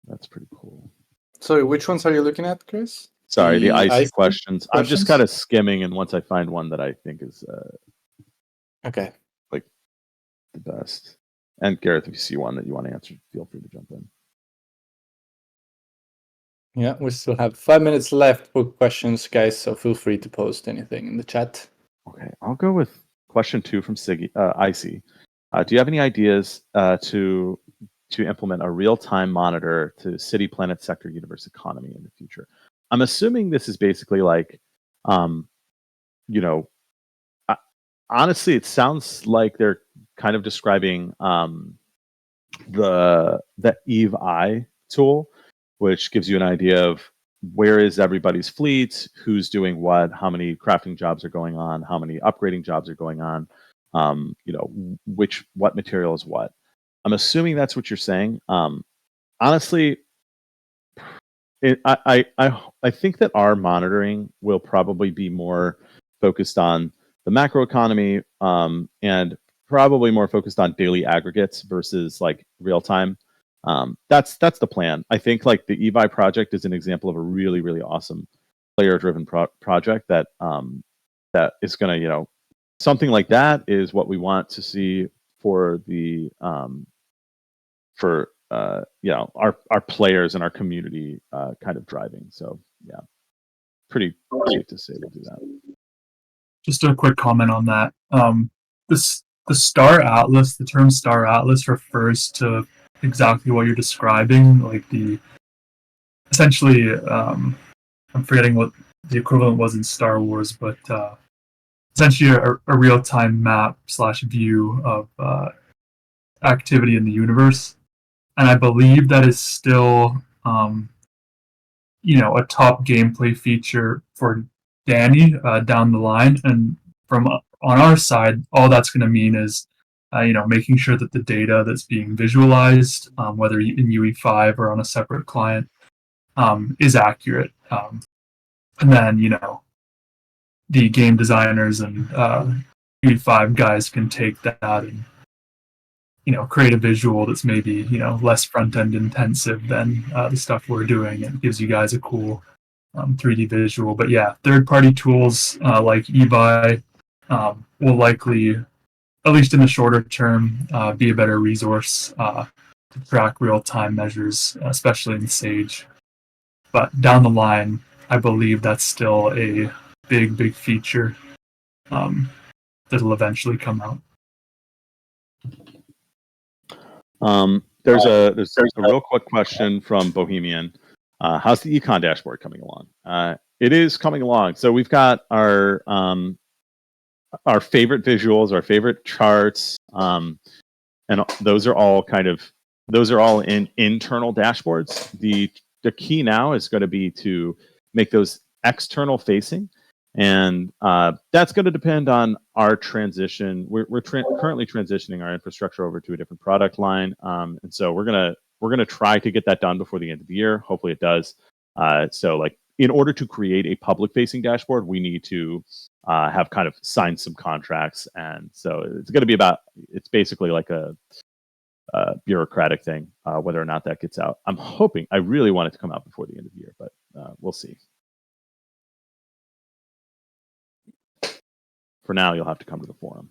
That's pretty cool. Sorry, which ones are you looking at, Chris? Sorry, the icy questions. I'm just questions? kind of skimming, and once I find one that I think is Okay. The best. And Gareth, if you see one that you want to answer, feel free to jump in. Yeah, we still have 5 minutes left for questions, guys. So feel free to post anything in the chat. Okay, I'll go with question 2 from Siggy, Icy. Do you have any ideas to implement a real-time monitor to city, planet, sector, universe, economy in the future? I'm assuming this is basically like, you know, honestly, it sounds like they're kind of describing the Eve Eye tool, which gives you an idea of where is everybody's fleet, who's doing what, how many crafting jobs are going on, how many upgrading jobs are going on, what material is what. I'm assuming that's what you're saying. Honestly, I think that our monitoring will probably be more focused on the macro economy and probably more focused on daily aggregates versus like real time. That's the plan. I think like the EVI project is an example of a really, really awesome player driven project that that is going to, something like that is what we want to see for the our players and our community kind of driving. So yeah, pretty safe to say we'll do that. Just a quick comment on that. The Star Atlas, the term Star Atlas refers to exactly what you're describing, like essentially, I'm forgetting what the equivalent was in Star Wars, but essentially a real-time map / view of activity in the universe. And I believe that is still, a top gameplay feature for Danny down the line. And from on our side, all that's going to mean is, making sure that the data that's being visualized, whether in UE5 or on a separate client, is accurate. And then, the game designers and UE5 guys can take that and create a visual that's maybe less front end intensive than the stuff we're doing. It gives you guys a cool 3D visual. But yeah, third party tools like eBuy will likely, at least in the shorter term, be a better resource to track real time measures, especially in Sage. But down the line, I believe that's still a big feature that'll eventually come out. There's a real quick question from Bohemian. How's the econ dashboard coming along? It is coming along. So we've got our favorite visuals, our favorite charts, and those are all in internal dashboards. The key now is going to be to make those external facing. And that's going to depend on our transition. We're currently transitioning our infrastructure over to a different product line, and so we're gonna try to get that done before the end of the year. Hopefully, it does. So, like, in order to create a public-facing dashboard, we need to have kind of signed some contracts, and so it's going to be it's basically like a bureaucratic thing, whether or not that gets out. I really want it to come out before the end of the year, but we'll see. For now, you'll have to come to the forum.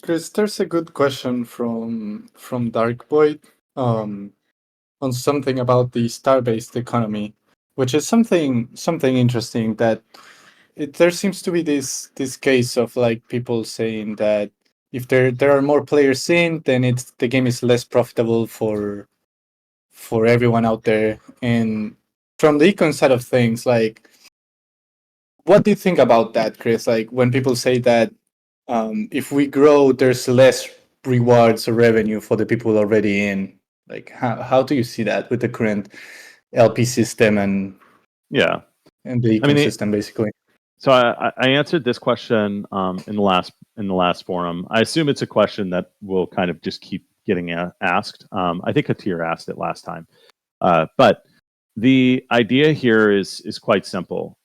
Chris, there's a good question from Dark Void on something about the star-based economy, which is something interesting that there seems to be this case of like people saying that if there are more players in, then the game is less profitable for everyone out there. And from the econ side of things, like, what do you think about that, Chris? Like, when people say that if we grow, there's less rewards or revenue for the people already in. Like, how do you see that with the current LP system and the ecosystem, basically? So I answered this question in the last forum. I assume it's a question that will kind of just keep getting asked. I think Katir asked it last time, but the idea here is quite simple.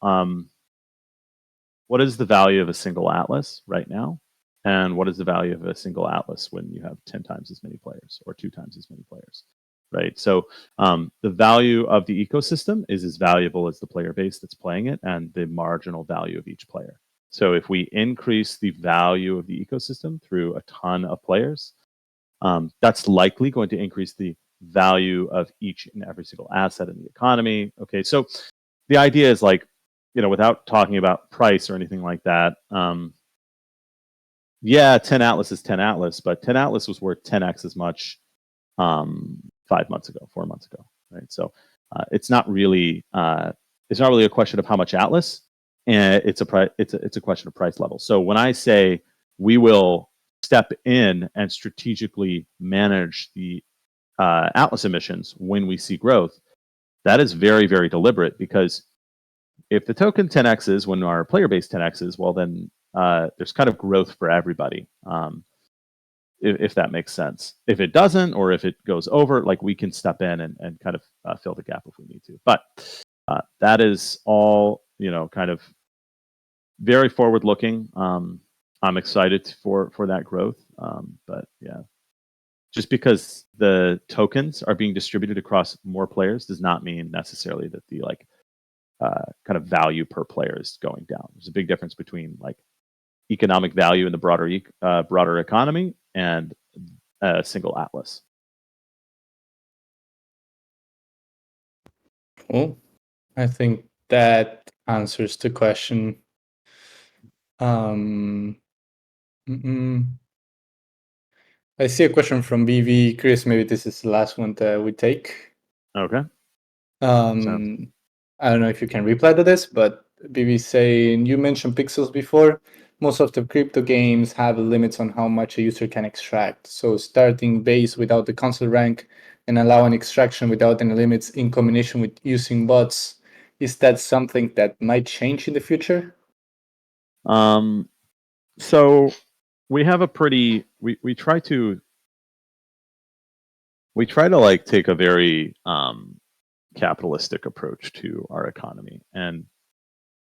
What is the value of a single atlas right now? And what is the value of a single atlas when you have 10 times as many players or 2 times as many players? right? So the value of the ecosystem is as valuable as the player base that's playing it and the marginal value of each player. So if we increase the value of the ecosystem through a ton of players, that's likely going to increase the value of each and every single asset in the economy. Okay, so the idea is like, without talking about price or anything like that, yeah, 10 Atlas is 10 Atlas, but 10 Atlas was worth 10x as much 5 months ago, 4 months ago, right? So it's not really a question of how much Atlas, and it's a question of price level. So when I say we will step in and strategically manage the Atlas emissions when we see growth, that is very, very deliberate, because if the token 10x's when our player base 10x's, well, then there's kind of growth for everybody, if that makes sense. If it doesn't, or if it goes over, like, we can step in and kind of fill the gap if we need to. But that is all, kind of very forward looking. I'm excited for that growth. But yeah, just because the tokens are being distributed across more players does not mean necessarily that the kind of value per player is going down. There's a big difference between like economic value in the broader economy and a single Atlas. Cool. I think that answers the question. I see a question from BV. Chris, maybe this is the last one that we take. Okay. I don't know if you can reply to this, but BB saying, you mentioned pixels before. Most of the crypto games have limits on how much a user can extract. So starting base without the console rank and allowing extraction without any limits in combination with using bots, is that something that might change in the future? So we have a pretty we try to like take a very capitalistic approach to our economy, and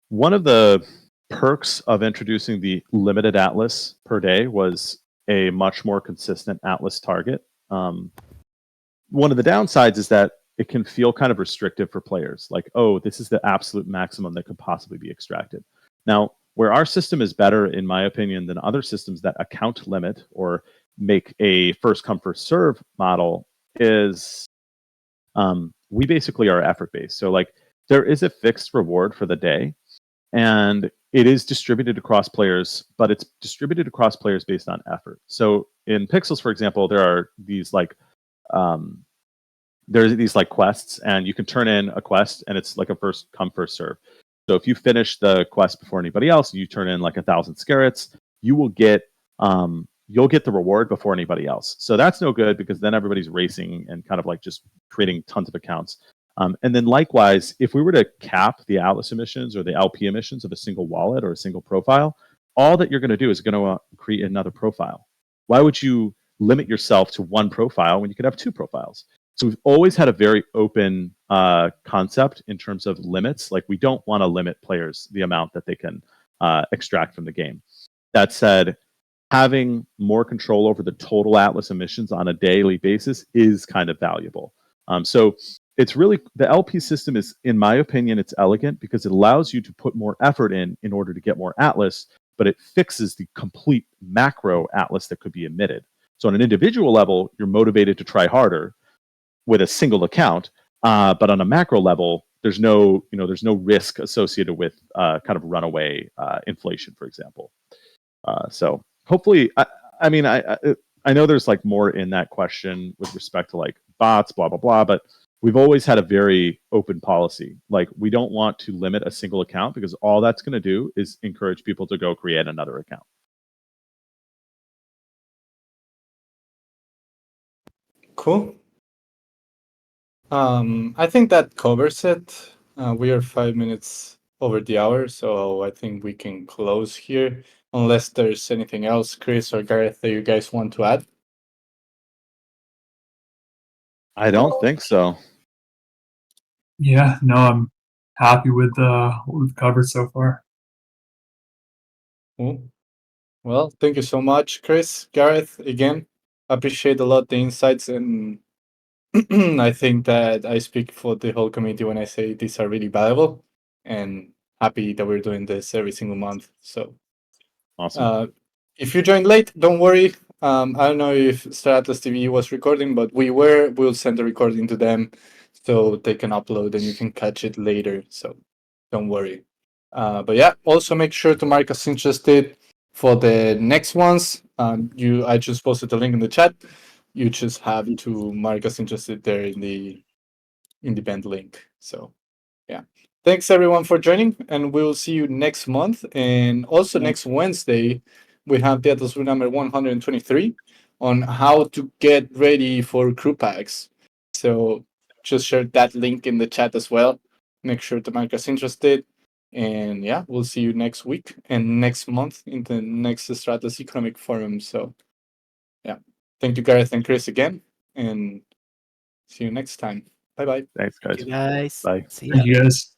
one of the perks of introducing the limited Atlas per day was a much more consistent Atlas target. One of the downsides is that it can feel kind of restrictive for players, like, oh, this is the absolute maximum that could possibly be extracted. Now, where our system is better, in my opinion, than other systems that account limit or make a first come first serve model is we basically are effort based. So like, there is a fixed reward for the day, and it is distributed across players, but it's distributed across players based on effort. So in Pixels, for example, there are these like there's these like quests, and you can turn in a quest, and it's like a first come first serve. So if you finish the quest before anybody else, you turn in like 1,000 scarats, you will get you'll get the reward before anybody else. So that's no good, because then everybody's racing and kind of like just creating tons of accounts. And then likewise, if we were to cap the Atlas emissions or the LP emissions of a single wallet or a single profile, all that you're going to do is going to create another profile. Why would you limit yourself to one profile when you could have two profiles? So we've always had a very open concept in terms of limits. Like, we don't want to limit players the amount that they can extract from the game. That said, having more control over the total Atlas emissions on a daily basis is kind of valuable. So it's really, the LP system is, in my opinion, it's elegant because it allows you to put more effort in order to get more Atlas, but it fixes the complete macro Atlas that could be emitted. So on an individual level, you're motivated to try harder with a single account, but on a macro level, there's no risk associated with kind of runaway inflation, for example. So hopefully, I mean, I know there's like more in that question with respect to like bots, blah blah blah, but we've always had a very open policy. Like, we don't want to limit a single account, because all that's going to do is encourage people to go create another account. Cool. I think that covers it. We are 5 minutes over the hour, so I think we can close here, unless there's anything else, Chris or Gareth, that you guys want to add. I don't think so. Yeah, no, I'm happy with what we've covered so far. Cool. Well, thank you so much, Chris, Gareth. Again, appreciate a lot the insights and I think that I speak for the whole community when I say these are really valuable, and happy that we're doing this every single month. So Awesome. if you joined late, don't worry. I don't know if Stratus TV was recording, but we were. We'll send the recording to them so they can upload and you can catch it later. So don't worry. But yeah, also make sure to mark us interested for the next ones. I just posted the link in the chat. You just have to mark us interested there in the band link. So yeah. Thanks everyone for joining, and we'll see you next month. And also next Wednesday, we have the Atlas Rule number 123 on how to get ready for crew packs. So just share that link in the chat as well. Make sure to mark us interested. And yeah, we'll see you next week and next month in the next Stratus Economic Forum. So yeah. Thank you, Gareth and Chris, again. And see you next time. Bye bye. Thanks, Thank guys. you guys. Bye. See Thank ya. you guys.